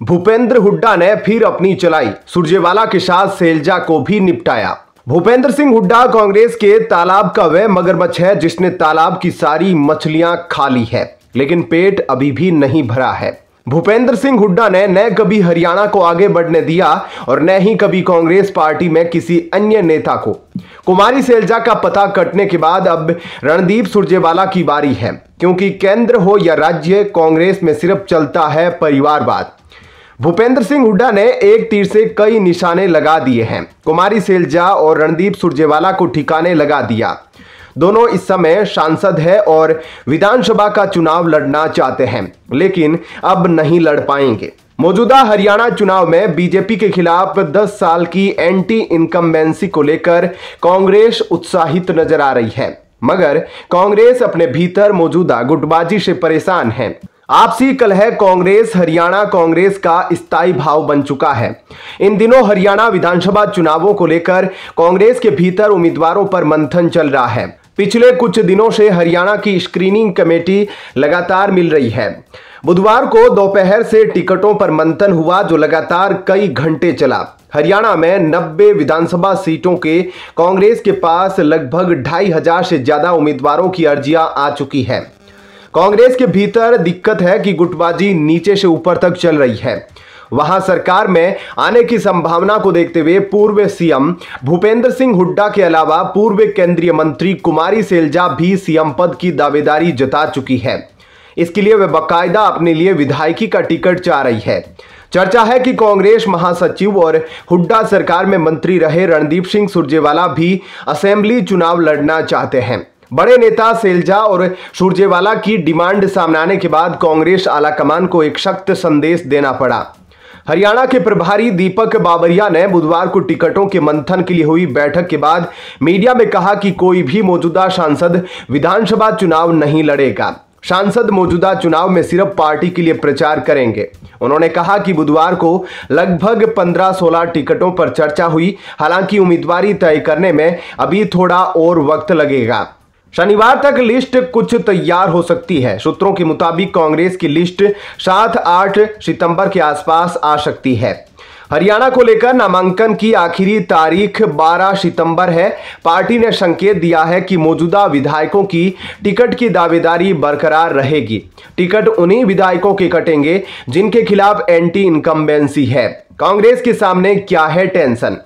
भूपेंद्र हुड्डा ने फिर अपनी चलाई, सुरजेवाला के साथ सैलजा को भी निपटाया। भूपेंद्र सिंह हुड्डा कांग्रेस के तालाब का वह मगरमच्छ है जिसने तालाब की सारी मछलियां खा ली है, लेकिन पेट अभी भी नहीं भरा है। भूपेंद्र सिंह हुड्डा ने न कभी हरियाणा को आगे बढ़ने दिया और न ही कभी कांग्रेस पार्टी में किसी अन्य नेता को। कुमारी सैलजा का पता कटने के बाद अब रणदीप सुरजेवाला की बारी है, क्योंकि केंद्र हो या राज्य, कांग्रेस में सिर्फ चलता है परिवारवाद। भूपेंद्र सिंह हुड्डा ने एक तीर से कई निशाने लगा दिए हैं। कुमारी सैलजा और रणदीप सुरजेवाला को ठिकाने लगा दिया। दोनों इस समय सांसद है और विधानसभा का चुनाव लड़ना चाहते हैं, लेकिन अब नहीं लड़ पाएंगे। मौजूदा हरियाणा चुनाव में बीजेपी के खिलाफ 10 साल की एंटी इनकम्बेंसी को लेकर कांग्रेस उत्साहित नजर आ रही है, मगर कांग्रेस अपने भीतर मौजूदा गुटबाजी से परेशान है। आपसी कलह कांग्रेस हरियाणा कांग्रेस का स्थायी भाव बन चुका है। इन दिनों हरियाणा विधानसभा चुनावों को लेकर कांग्रेस के भीतर उम्मीदवारों पर मंथन चल रहा है। पिछले कुछ दिनों से हरियाणा की स्क्रीनिंग कमेटी लगातार मिल रही है। बुधवार को दोपहर से टिकटों पर मंथन हुआ, जो लगातार कई घंटे चला। हरियाणा में 90 विधानसभा सीटों के कांग्रेस के पास लगभग 2500 से ज्यादा उम्मीदवारों की अर्जियां आ चुकी है। कांग्रेस के भीतर दिक्कत है कि गुटबाजी नीचे से ऊपर तक चल रही है। वहां सरकार में आने की संभावना को देखते हुए पूर्व सीएम भूपेंद्र सिंह हुड्डा के अलावा पूर्व केंद्रीय मंत्री कुमारी सैलजा भी सीएम पद की दावेदारी जता चुकी है। इसके लिए वे बाकायदा अपने लिए विधायकी का टिकट चाह रही है। चर्चा है कि कांग्रेस महासचिव और हुड्डा सरकार में मंत्री रहे रणदीप सिंह सुरजेवाला भी असेंबली चुनाव लड़ना चाहते हैं। बड़े नेता सैलजा और सुरजेवाला की डिमांड सामने आने के बाद कांग्रेस आलाकमान को एक सख्त संदेश देना पड़ा। हरियाणा के प्रभारी दीपक बाबरिया ने बुधवार को टिकटों के मंथन के लिए हुई बैठक के बाद मीडिया में कहा कि कोई भी मौजूदा सांसद विधानसभा चुनाव नहीं लड़ेगा। सांसद मौजूदा चुनाव में सिर्फ पार्टी के लिए प्रचार करेंगे। उन्होंने कहा कि बुधवार को लगभग 15-16 टिकटों पर चर्चा हुई, हालांकि उम्मीदवारी तय करने में अभी थोड़ा और वक्त लगेगा। शनिवार तक लिस्ट कुछ तैयार हो सकती है। सूत्रों के मुताबिक कांग्रेस की लिस्ट 7-8 सितंबर के आसपास आ सकती है। हरियाणा को लेकर नामांकन की आखिरी तारीख 12 सितंबर है। पार्टी ने संकेत दिया है कि मौजूदा विधायकों की टिकट की दावेदारी बरकरार रहेगी। टिकट उन्हीं विधायकों के कटेंगे जिनके खिलाफ एंटी इनकम्बेंसी है। कांग्रेस के सामने क्या है टेंशन?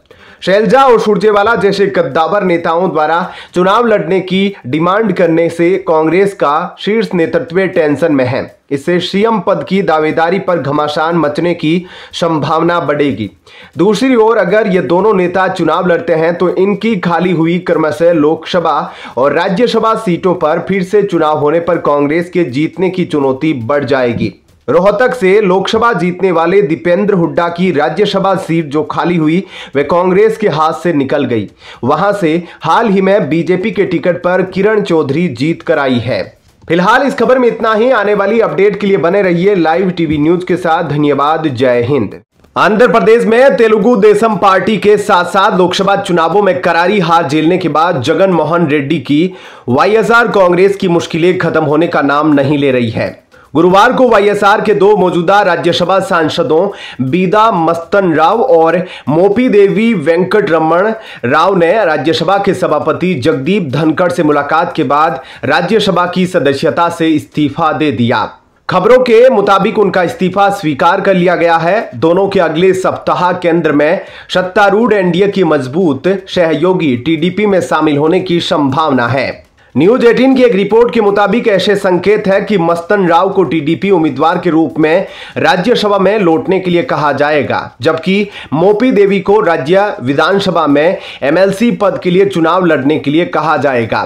सैलजा और सुरजेवाला जैसे कद्दावर नेताओं द्वारा चुनाव लड़ने की डिमांड करने से कांग्रेस का शीर्ष नेतृत्व टेंशन में है। इससे सीएम पद की दावेदारी पर घमासान मचने की संभावना बढ़ेगी। दूसरी ओर अगर ये दोनों नेता चुनाव लड़ते हैं तो इनकी खाली हुई क्रमशः लोकसभा और राज्यसभा सीटों पर फिर से चुनाव होने पर कांग्रेस के जीतने की चुनौती बढ़ जाएगी। रोहतक से लोकसभा जीतने वाले दीपेंद्र हुड्डा की राज्यसभा सीट जो खाली हुई वे कांग्रेस के हाथ से निकल गई। वहां से हाल ही में बीजेपी के टिकट पर किरण चौधरी जीत कर आई है। फिलहाल इस खबर में इतना ही। आने वाली अपडेट के लिए बने रहिए लाइव टीवी न्यूज के साथ। धन्यवाद। जय हिंद। आंध्र प्रदेश में तेलुगु देशम पार्टी के साथ साथ लोकसभा चुनावों में करारी हार झेलने के बाद जगन मोहन रेड्डी की वाईएसआर कांग्रेस की मुश्किलें खत्म होने का नाम नहीं ले रही है। गुरुवार को वाईएसआर के 2 मौजूदा राज्यसभा सांसदों बीदा मस्तन राव और मोपी देवी वेंकटरमण राव ने राज्यसभा के सभापति जगदीप धनखड़ से मुलाकात के बाद राज्यसभा की सदस्यता से इस्तीफा दे दिया। खबरों के मुताबिक उनका इस्तीफा स्वीकार कर लिया गया है। दोनों के अगले सप्ताह केंद्र में सत्तारूढ़ एनडीए की मजबूत सहयोगी टीडीपी में शामिल होने की संभावना है। न्यूज 18 की एक रिपोर्ट के मुताबिक ऐसे संकेत है कि मस्तन राव को टीडीपी उम्मीदवार के रूप में राज्यसभा में लौटने के लिए कहा जाएगा, जबकि मोपी देवी को राज्य विधानसभा में एमएलसी पद के लिए चुनाव लड़ने के लिए कहा जाएगा।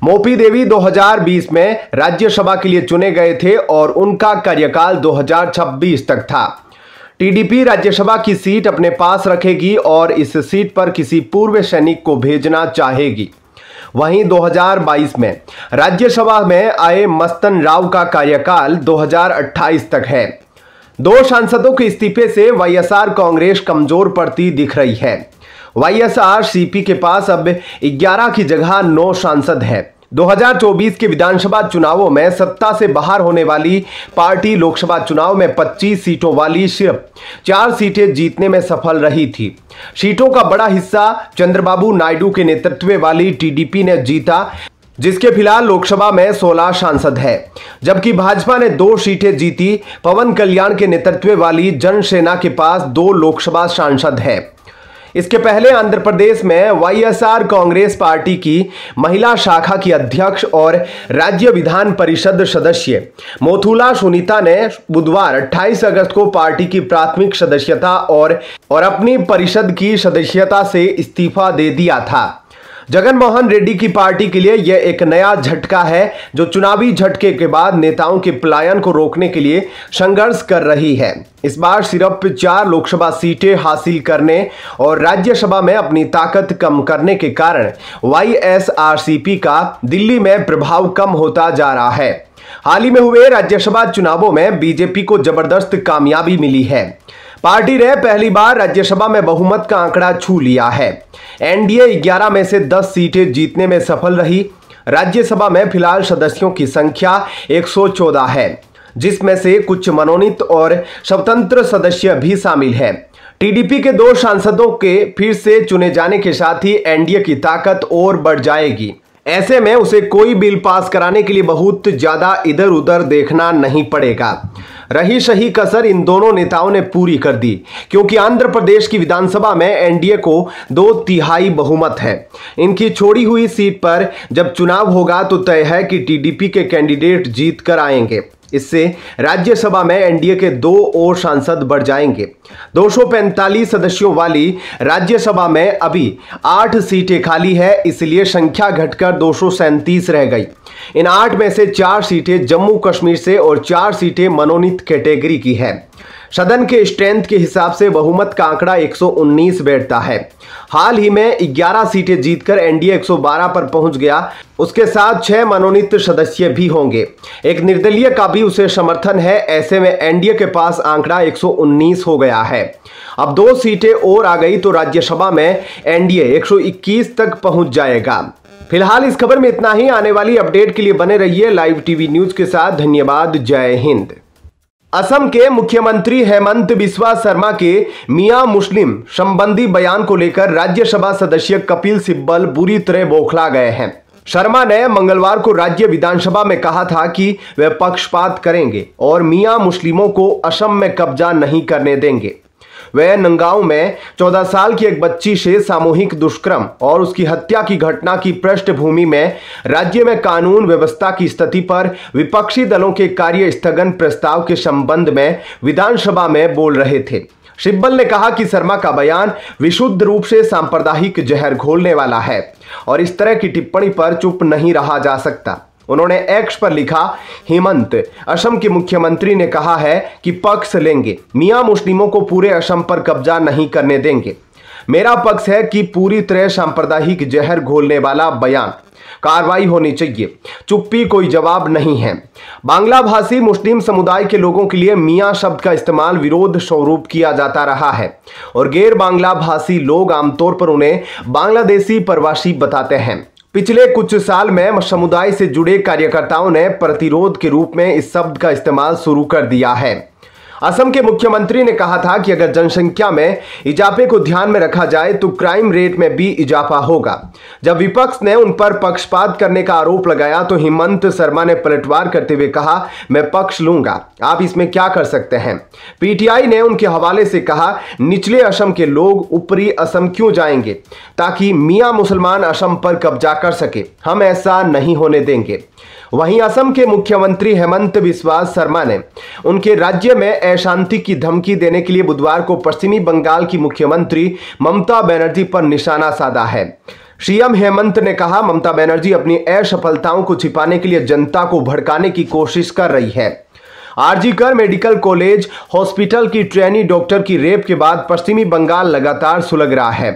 मोपी देवी 2020 में राज्यसभा के लिए चुने गए थे और उनका कार्यकाल 2026 तक था। टीडीपी राज्यसभा की सीट अपने पास रखेगी और इस सीट पर किसी पूर्व सैनिक को भेजना चाहेगी। वहीं 2022 में राज्यसभा में आए मस्तन राव का कार्यकाल 2028 तक है। 2 सांसदों के इस्तीफे से वाईएसआर कांग्रेस कमजोर पड़ती दिख रही है। वाईएसआर सीपी के पास अब 11 की जगह 9 सांसद है। 2024 के विधानसभा चुनावों में सत्ता से बाहर होने वाली पार्टी लोकसभा चुनाव में 25 सीटों वाली सिर्फ 4 सीटें जीतने में सफल रही थी। सीटों का बड़ा हिस्सा चंद्रबाबू नायडू के नेतृत्व वाली टीडीपी ने जीता, जिसके फिलहाल लोकसभा में 16 सांसद है, जबकि भाजपा ने 2 सीटें जीती। पवन कल्याण के नेतृत्व वाली जनसेना के पास 2 लोकसभा सांसद है। इसके पहले आंध्र प्रदेश में वाईएसआर कांग्रेस पार्टी की महिला शाखा की अध्यक्ष और राज्य विधान परिषद सदस्य मोथुला सुनीता ने बुधवार 28 अगस्त को पार्टी की प्राथमिक सदस्यता और अपनी परिषद की सदस्यता से इस्तीफा दे दिया था। जगनमोहन रेड्डी की पार्टी के लिए यह एक नया झटका है, जो चुनावी झटके के बाद नेताओं के पलायन को रोकने के लिए संघर्ष कर रही है। इस बार सिर्फ 4 लोकसभा सीटें हासिल करने और राज्यसभा में अपनी ताकत कम करने के कारण वाईएसआरसीपी का दिल्ली में प्रभाव कम होता जा रहा है। हाल ही में हुए राज्यसभा चुनावों में बीजेपी को जबरदस्त कामयाबी मिली है। पार्टी ने पहली बार राज्यसभा में बहुमत का आंकड़ा छू लिया है। एनडीए 11 में से 10 सीटें जीतने में सफल रही। राज्यसभा में फिलहाल सदस्यों की संख्या 114 है, जिसमें से कुछ मनोनीत और स्वतंत्र सदस्य भी शामिल हैं। टीडीपी के 2 सांसदों के फिर से चुने जाने के साथ ही एनडीए की ताकत और बढ़ जाएगी। ऐसे में उसे कोई बिल पास कराने के लिए बहुत ज्यादा इधर उधर देखना नहीं पड़ेगा। रही सही कसर इन दोनों नेताओं ने पूरी कर दी, क्योंकि आंध्र प्रदेश की विधानसभा में एनडीए को 2/3 बहुमत है। इनकी छोड़ी हुई सीट पर जब चुनाव होगा तो तय है कि टीडीपी के कैंडिडेट जीत कर आएंगे। इससे राज्यसभा में एनडीए के 2 और सांसद बढ़ जाएंगे। 245 सदस्यों वाली राज्यसभा में अभी 8 सीटें खाली है, इसलिए संख्या घटकर 237 रह गई। इन 8 में से 4 सीटें जम्मू कश्मीर से और 4 सीटें मनोनीत कैटेगरी की है। सदन के स्ट्रेंथ के हिसाब से बहुमत का आंकड़ा 119 बैठता है। हाल ही में 11 सीटें जीतकर एनडीए 112 पर पहुंच गया। उसके साथ 6 मनोनीत सदस्य भी होंगे। एक निर्दलीय का भी उसे समर्थन है। ऐसे में एनडीए के पास आंकड़ा 119 हो गया है। अब 2 सीटें और आ गई तो राज्यसभा में एनडीए 121 तक पहुंच जाएगा। फिलहाल इस खबर में इतना ही। आने वाली अपडेट के लिए बने रहिए लाइव टीवी न्यूज के साथ। धन्यवाद। जय हिंद। असम के मुख्यमंत्री हेमंत बिस्वा शर्मा के मियां मुस्लिम संबंधी बयान को लेकर राज्यसभा सदस्य कपिल सिब्बल बुरी तरह बौखला गए हैं। शर्मा ने मंगलवार को राज्य विधानसभा में कहा था कि वे पक्षपात करेंगे और मियां मुस्लिमों को असम में कब्जा नहीं करने देंगे। वे नंगांव में 14 साल की एक बच्ची से सामूहिक दुष्कर्म और उसकी हत्या की घटना की पृष्ठभूमि में राज्य में कानून व्यवस्था की स्थिति पर विपक्षी दलों के कार्य स्थगन प्रस्ताव के संबंध में विधानसभा में बोल रहे थे। सिब्बल ने कहा कि शर्मा का बयान विशुद्ध रूप से सांप्रदायिक जहर घोलने वाला है और इस तरह की टिप्पणी पर चुप नहीं रहा जा सकता। उन्होंने एक्स पर लिखा, हेमंत, असम के मुख्यमंत्री ने कहा है कि पक्ष लेंगे, मियां मुस्लिमों को पूरे असम पर कब्जा नहीं करने देंगे। मेरा पक्ष है कि पूरी तरह सांप्रदायिक जहर घोलने वाला बयान, कार्रवाई होनी चाहिए। चुप्पी कोई जवाब नहीं है। बांग्ला भाषी मुस्लिम समुदाय के लोगों के लिए मियां शब्द का इस्तेमाल विरोध स्वरूप किया जाता रहा है और गैर बांग्ला भाषी लोग आमतौर पर उन्हें बांग्लादेशी प्रवासी बताते हैं। पिछले कुछ साल में समुदाय से जुड़े कार्यकर्ताओं ने प्रतिरोध के रूप में इस शब्द का इस्तेमाल शुरू कर दिया है। असम के मुख्यमंत्री ने कहा था कि अगर जनसंख्या में इजाफे को ध्यान में रखा जाए तो क्राइम रेट में भी इजाफा होगा। जब विपक्ष ने उन पर पक्षपात करने का आरोप लगाया तो हेमंत शर्मा ने पलटवार करते हुए कहा, मैं पक्ष लूंगा, आप इसमें क्या कर सकते हैं। पीटीआई ने उनके हवाले से कहा, निचले असम के लोग ऊपरी असम क्यों जाएंगे ताकि मियां मुसलमान असम पर कब्जा कर सके। हम ऐसा नहीं होने देंगे। वहीं असम के मुख्यमंत्री हेमंत बिस्वा शर्मा ने उनके राज्य में अशांति की धमकी देने के लिए बुधवार को पश्चिमी बंगाल की मुख्यमंत्री ममता बनर्जी पर निशाना साधा है। सीएम हेमंत ने कहा, ममता बनर्जी अपनी असफलताओं को छिपाने के लिए जनता को भड़काने की कोशिश कर रही है। आरजीकर मेडिकल कॉलेज हॉस्पिटल की ट्रेनी डॉक्टर की रेप के बाद पश्चिमी बंगाल लगातार सुलग रहा है।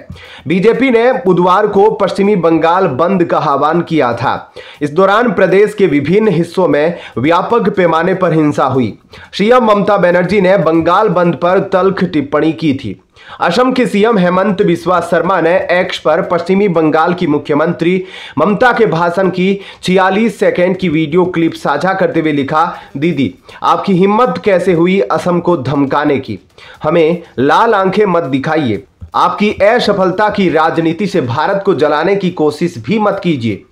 बीजेपी ने बुधवार को पश्चिमी बंगाल बंद का आह्वान किया था। इस दौरान प्रदेश के विभिन्न हिस्सों में व्यापक पैमाने पर हिंसा हुई। सीएम ममता बनर्जी ने बंगाल बंद पर तल्ख टिप्पणी की थी। असम के सीएम हेमंत बिस्वा शर्मा ने एक्स पर पश्चिमी बंगाल की मुख्यमंत्री ममता के भाषण की 46 सेकंड की वीडियो क्लिप साझा करते हुए लिखा, दीदी आपकी हिम्मत कैसे हुई असम को धमकाने की, हमें लाल आंखें मत दिखाइए, आपकी असफलता की राजनीति से भारत को जलाने की कोशिश भी मत कीजिए,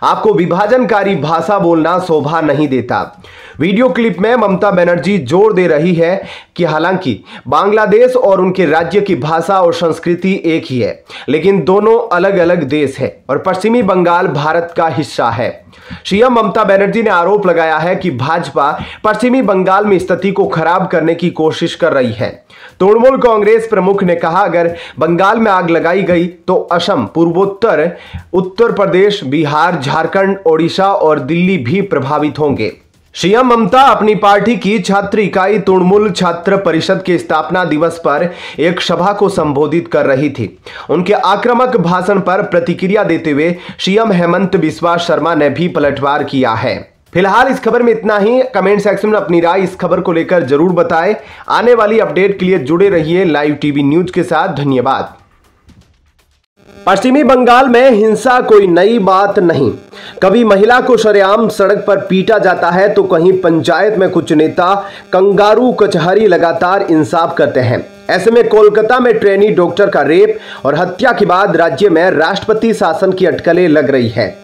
आपको विभाजनकारी भाषा बोलना शोभा नहीं देता। वीडियो क्लिप में ममता बनर्जी जोर दे रही है कि हालांकि बांग्लादेश और उनके राज्य की भाषा और संस्कृति एक ही है, लेकिन दोनों अलग अलग देश है और पश्चिमी बंगाल भारत का हिस्सा है। सीएम ममता बनर्जी ने आरोप लगाया है कि भाजपा पश्चिमी बंगाल में स्थिति को खराब करने की कोशिश कर रही है। तृणमूल कांग्रेस प्रमुख ने कहा, अगर बंगाल में आग लगाई गई तो असम, पूर्वोत्तर, उत्तर प्रदेश, बिहार, झारखंड, ओडिशा और दिल्ली भी प्रभावित होंगे। सीएम ममता अपनी पार्टी की छात्र इकाई तृणमूल छात्र परिषद के स्थापना दिवस पर एक सभा को संबोधित कर रही थी। उनके आक्रामक भाषण पर प्रतिक्रिया देते हुए सीएम हेमंत बिस्वा शर्मा ने भी पलटवार किया है। फिलहाल इस खबर में इतना ही। कमेंट सेक्शन में अपनी राय इस खबर को लेकर जरूर बताएं। आने वाली अपडेट के लिए जुड़े रहिए लाइव टीवी न्यूज के साथ। धन्यवाद। पश्चिमी बंगाल में हिंसा कोई नई बात नहीं। कभी महिला को सरेआम सड़क पर पीटा जाता है तो कहीं पंचायत में कुछ नेता कंगारू कचहरी लगातार इंसाफ करते हैं। ऐसे में कोलकाता में ट्रेनी डॉक्टर का रेप और हत्या के बाद राज्य में राष्ट्रपति शासन की अटकलें लग रही है।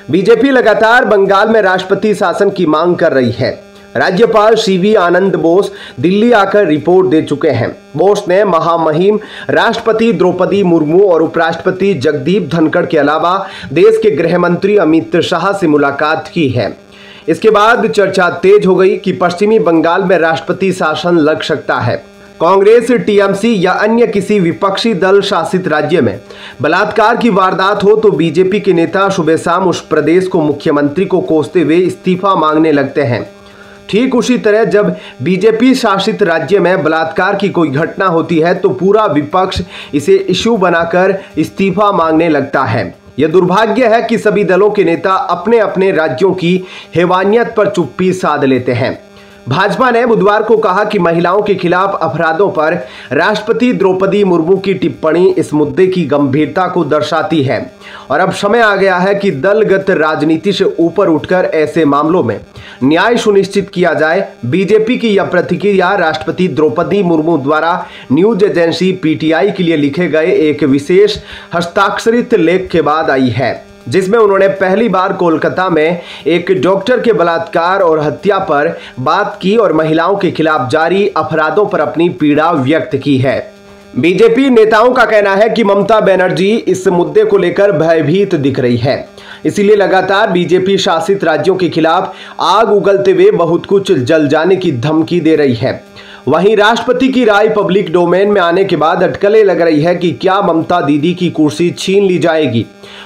बीजेपी लगातार बंगाल में राष्ट्रपति शासन की मांग कर रही है। राज्यपाल सीवी आनंद बोस दिल्ली आकर रिपोर्ट दे चुके हैं। बोस ने महामहिम राष्ट्रपति द्रौपदी मुर्मू और उपराष्ट्रपति जगदीप धनखड़ के अलावा देश के गृह मंत्री अमित शाह से मुलाकात की है। इसके बाद चर्चा तेज हो गई कि पश्चिमी बंगाल में राष्ट्रपति शासन लग सकता है। कांग्रेस, टीएमसी या अन्य किसी विपक्षी दल शासित राज्य में बलात्कार की वारदात हो तो बीजेपी के नेता सुबह शाम उस प्रदेश को मुख्यमंत्री को कोसते हुए इस्तीफा मांगने लगते हैं। ठीक उसी तरह जब बीजेपी शासित राज्य में बलात्कार की कोई घटना होती है तो पूरा विपक्ष इसे इशू बनाकर इस्तीफा मांगने लगता है। यह दुर्भाग्य है कि सभी दलों के नेता अपने अपने राज्यों की हैवानियत पर चुप्पी साध लेते हैं। भाजपा ने बुधवार को कहा कि महिलाओं के खिलाफ अपराधों पर राष्ट्रपति द्रौपदी मुर्मू की टिप्पणी इस मुद्दे की गंभीरता को दर्शाती है और अब समय आ गया है कि दलगत राजनीति से ऊपर उठकर ऐसे मामलों में न्याय सुनिश्चित किया जाए। बीजेपी की यह प्रतिक्रिया राष्ट्रपति द्रौपदी मुर्मू द्वारा न्यूज एजेंसी पीटीआई के लिए लिखे गए एक विशेष हस्ताक्षरित लेख के बाद आई है, जिसमें उन्होंने पहली बार कोलकाता में एक डॉक्टर के बलात्कार और हत्या पर बात की और महिलाओं के खिलाफ जारी अपराधों पर अपनी पीड़ा व्यक्त की है। बीजेपी नेताओं का कहना है कि ममता बनर्जी इस मुद्दे को लेकर भयभीत दिख रही है, इसीलिए लगातार बीजेपी शासित राज्यों के खिलाफ आग उगलते हुए बहुत कुछ जल जाने की धमकी दे रही है। वहीं राष्ट्रपति की राय पब्लिक डोमेन में आने के बाद अटकलें लग रही है कि क्या ममता दीदी की कुर्सी छीन ली जाएगी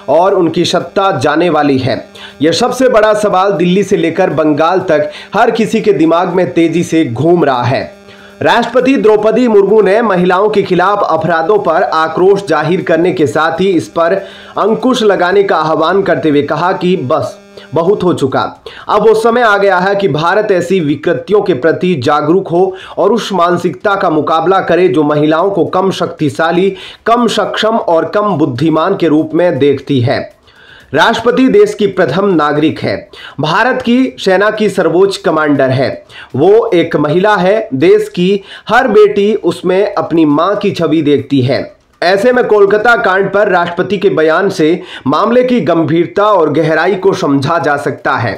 और उनकी सत्ता जाने वाली है। यह सबसे बड़ा सवाल दिल्ली से लेकर बंगाल तक हर किसी के दिमाग में तेजी से घूम रहा है। राष्ट्रपति द्रौपदी मुर्मू ने महिलाओं के खिलाफ अपराधों पर आक्रोश जाहिर करने के साथ ही इस पर अंकुश लगाने का आह्वान करते हुए कहा कि बस बहुत हो चुका, अब वो समय आ गया है कि भारत ऐसी विकृतियों के प्रति जागरूक हो और उस मानसिकता का मुकाबला करे जो महिलाओं को कम शक्तिशाली, कम सक्षम और कम बुद्धिमान के रूप में देखती है। राष्ट्रपति देश की प्रथम नागरिक है, भारत की सेना की सर्वोच्च कमांडर है, वो एक महिला है, देश की हर बेटी उसमें अपनी मां की छवि देखती है। ऐसे में कोलकाता कांड पर राष्ट्रपति के बयान से मामले की गंभीरता और गहराई को समझा जा सकता है।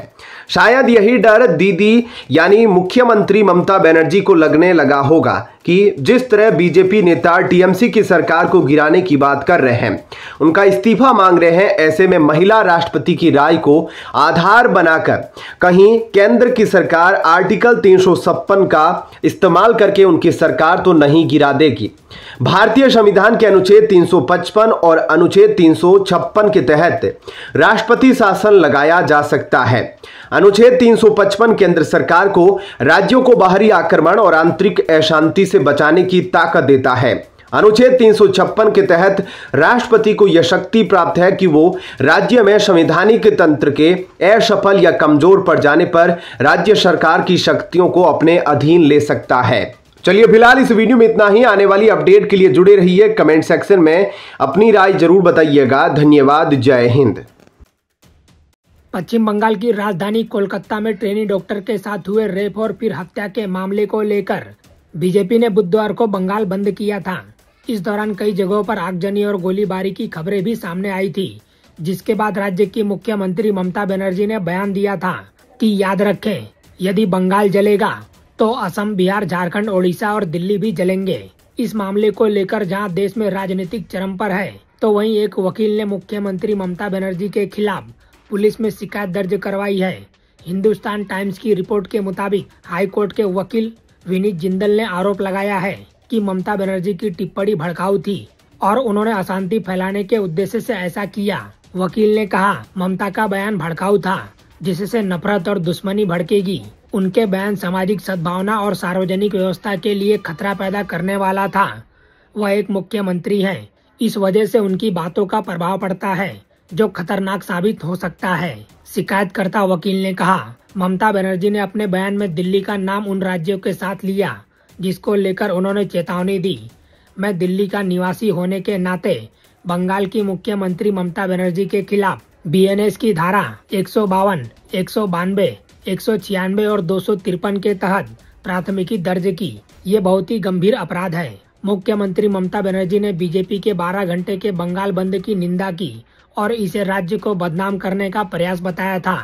शायद यही डर दीदी यानी मुख्यमंत्री ममता बनर्जी को लगने लगा होगा कि जिस तरह बीजेपी नेता टीएमसी की सरकार को गिराने की बात कर रहे हैं, उनका इस्तीफा मांग रहे हैं, ऐसे में महिला राष्ट्रपति की राय को आधार बनाकर कहीं केंद्र की सरकार आर्टिकल 356 का इस्तेमाल करके उनकी सरकार तो नहीं गिरा देगी। भारतीय संविधान के अनुच्छेद 355 और अनुच्छेद 356 के तहत राष्ट्रपति शासन लगाया जा सकता है। अनुच्छेद 355 केंद्र सरकार को राज्यों को बाहरी आक्रमण और आंतरिक अशांति से बचाने की ताकत देता है। अनुच्छेद 356 के तहत राष्ट्रपति को यह शक्ति प्राप्त है कि वो राज्य में संवैधानिक तंत्र के असफल या कमजोर पड़ जाने पर राज्य सरकार की शक्तियों को अपने अधीन ले सकता है। चलिए फिलहाल इस वीडियो में इतना ही। आने वाली अपडेट के लिए जुड़े रहिए। कमेंट सेक्शन में अपनी राय जरूर बताइएगा। धन्यवाद। जय हिंद। पश्चिम बंगाल की राजधानी कोलकाता में ट्रेनी डॉक्टर के साथ हुए रेप और फिर हत्या के मामले को लेकर बीजेपी ने बुधवार को बंगाल बंद किया था। इस दौरान कई जगहों पर आगजनी और गोलीबारी की खबरें भी सामने आई थी, जिसके बाद राज्य की मुख्यमंत्री ममता बनर्जी ने बयान दिया था कि याद रखें, यदि बंगाल जलेगा तो असम, बिहार, झारखंड, ओडिशा और दिल्ली भी जलेंगे। इस मामले को लेकर जहां देश में राजनीतिक चरम पर है, तो वहीं एक वकील ने मुख्यमंत्री ममता बनर्जी के खिलाफ पुलिस में शिकायत दर्ज करवाई है। हिंदुस्तान टाइम्स की रिपोर्ट के मुताबिक हाई कोर्ट के वकील विनीत जिंदल ने आरोप लगाया है कि ममता बनर्जी की टिप्पणी भड़काऊ थी और उन्होंने अशांति फैलाने के उद्देश्य से ऐसा किया। वकील ने कहा, ममता का बयान भड़काऊ था, जिससे नफरत और दुश्मनी भड़केगी। उनके बयान सामाजिक सद्भावना और सार्वजनिक व्यवस्था के लिए खतरा पैदा करने वाला था। वह एक मुख्यमंत्री हैं, इस वजह से उनकी बातों का प्रभाव पड़ता है, जो खतरनाक साबित हो सकता है। शिकायतकर्ता वकील ने कहा, ममता बनर्जी ने अपने बयान में दिल्ली का नाम उन राज्यों के साथ लिया जिसको लेकर उन्होंने चेतावनी दी। मैं दिल्ली का निवासी होने के नाते बंगाल की मुख्यमंत्री ममता बनर्जी के खिलाफ बीएनएस की धारा 152, 192, 196 और 253 के तहत प्राथमिकी दर्ज की। ये बहुत ही गंभीर अपराध है। मुख्यमंत्री ममता बनर्जी ने बीजेपी के 12 घंटे के बंगाल बंद की निंदा की और इसे राज्य को बदनाम करने का प्रयास बताया था।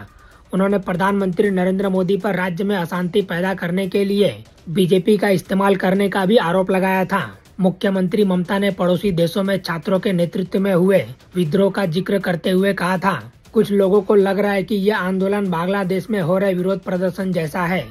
उन्होंने प्रधानमंत्री नरेंद्र मोदी पर राज्य में अशांति पैदा करने के लिए बीजेपी का इस्तेमाल करने का भी आरोप लगाया था। मुख्यमंत्री ममता ने पड़ोसी देशों में छात्रों के नेतृत्व में हुए विद्रोह का जिक्र करते हुए कहा था, कुछ लोगों को लग रहा है कि यह आंदोलन बांग्लादेश में हो रहे विरोध प्रदर्शन जैसा है।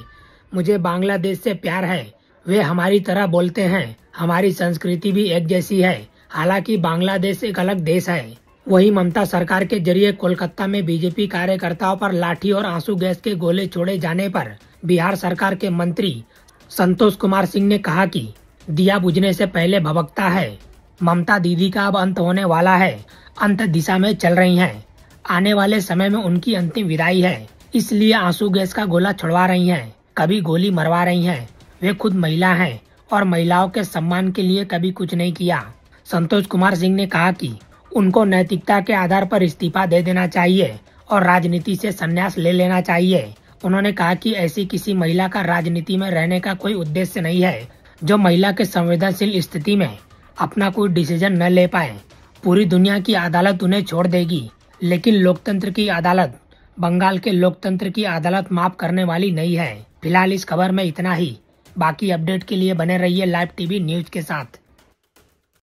मुझे बांग्लादेश से प्यार है, वे हमारी तरह बोलते हैं, हमारी संस्कृति भी एक जैसी है। हालांकि बांग्लादेश एक अलग देश है। वहीं ममता सरकार के जरिए कोलकाता में बीजेपी कार्यकर्ताओं पर लाठी और आंसू गैस के गोले छोड़े जाने पर बिहार सरकार के मंत्री संतोष कुमार सिंह ने कहा कि दिया बुझने से पहले भभकता है। ममता दीदी का अब अंत होने वाला है, अंत दिशा में चल रही हैं। आने वाले समय में उनकी अंतिम विदाई है, इसलिए आंसू गैस का गोला छुड़वा रही हैं, कभी गोली मरवा रही हैं। वे खुद महिला हैं और महिलाओं के सम्मान के लिए कभी कुछ नहीं किया। संतोष कुमार सिंह ने कहा कि उनको नैतिकता के आधार पर इस्तीफा दे देना चाहिए और राजनीति से संन्यास ले लेना चाहिए। उन्होंने कहा कि ऐसी किसी महिला का राजनीति में रहने का कोई उद्देश्य नहीं है जो महिला के संवेदनशील स्थिति में अपना कोई डिसीजन न ले पाए। पूरी दुनिया की अदालत उन्हें छोड़ देगी, लेकिन लोकतंत्र की अदालत, बंगाल के लोकतंत्र की अदालत माफ करने वाली नहीं है। फिलहाल इस खबर में इतना ही। बाकी अपडेट के लिए बने रहिए लाइव टीवी न्यूज के साथ।